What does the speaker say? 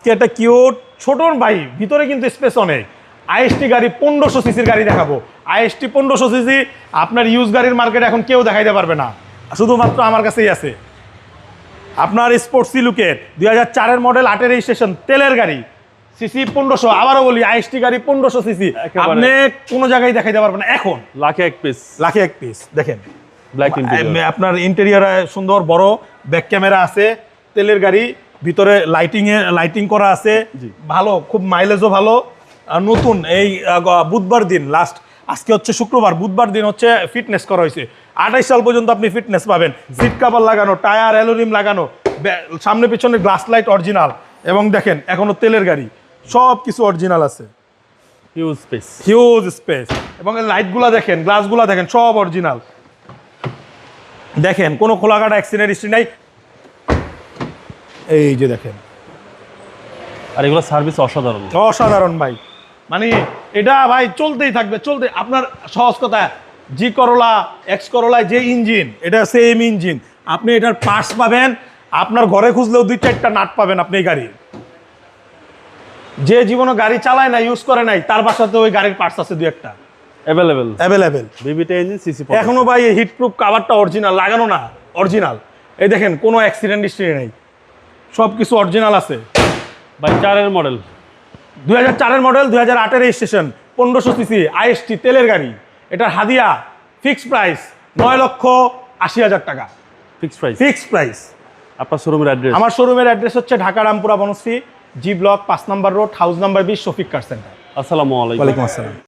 একটা কিউট ছোট ভাই, ভিতরে কিন্তু স্পেস অনেক। আইএসটি গাড়ি 1500 সিসির গাড়ি দেখাবো। আইএসটি 1500 সিসি আপনার ইউজ গাড়ির মার্কেটে এখন কেউ দেখাইতে পারবে না, শুধুমাত্র আমার কাছেই আছে। আপনার স্পোর্টসি লুকের 2004-এর মডেল, 8-এর রেজিস্ট্রেশন, তেলের গাড়ি, সিসি 1500। আবারও বলি, আইএসটি গাড়ি 1500 সিসি আপনি কোনো জায়গায় দেখাইতে পারবেন না এখন। লাখে এক পিস, লাখে এক পিস। দেখেন ব্ল্যাক ইন্টেরিয়র, আপনার ইন্টেরিয়র সুন্দর, বড় ব্যাক ক্যামেরা আছে, তেলের গাড়ি, ভিতরে লাইটিং করা আছে, ভালো, খুব মাইলেজও ভালো। নতুন এই বুধবার দিন লাস্ট, আজকে হচ্ছে শুক্রবার, বুধবার দিন হচ্ছে ফিটনেস করা হয়েছে। 28 সাল পর্যন্ত আপনি ফিটনেস পাবেন। সিট কাভার লাগানো, টায়ার অ্যালুমিনিয়াম লাগানো, সামনে পিছনে গ্লাস লাইট অরিজিনাল, এবং দেখেন এখনো তেলের গাড়ি, সব কিছু অরিজিনাল আছে। হিউজ স্পেস, এবং লাইটগুলা দেখেন, গ্লাসগুলা দেখেন, সব অরিজিনাল। দেখেন কোনো খোলাকাটা অ্যাক্সিডেন্ট হিস্ট্রি নাই। এই যে দেখেন, আর এগুলো সার্ভিস অসাধারণ, অসাধারণ ভাই। মানে এটা ভাই চলতেই থাকবে, চলতে। আপনার সহজ কথা, জি করোলা, এক্স করোলায় যে ইঞ্জিন, এটা সেম ইঞ্জিন। আপনি এটার পার্টস পাবেন, আপনার ঘরে খুঁজলেও 2-4টা নাট পাবেন আপনি এই গাড়ির। যে জীবনে গাড়ি চালায় না, ইউজ করে নাই, তার বাসাতে ওই গাড়ির পার্টস আছে 2-1টা অ্যাভেলেবেল। বিবিটা ইঞ্জিন, সিসি এখনো ভাই এই হিটপ্রুফ কাভারটা অরিজিনাল লাগানো, না অরিজিনাল। এই দেখেন কোনো অ্যাক্সিডেন্ট হিস্ট্রি নেই, সব কিছু অরিজিনাল আছে ভাই। 4-এর মডেল, 2004-এর মডেল, 2008-এর রেজিস্ট্রেশন, 1500 সিসি, আইএসটি তেলের গাড়ি। এটার হাদিয়া ফিক্সড প্রাইস 9,80,000 টাকা। Fixed price. আপনার শোরুমের অ্যাড্রেস? আমার শোরুমের অ্যাড্রেস হচ্ছে ঢাকা রামপুরা বনশ্রী, জি ব্লক, 5 নম্বর road, house number 20, Shafiq car centre. আসসালামু আলাইকুম। ওয়ালাইকুম আসসালাম।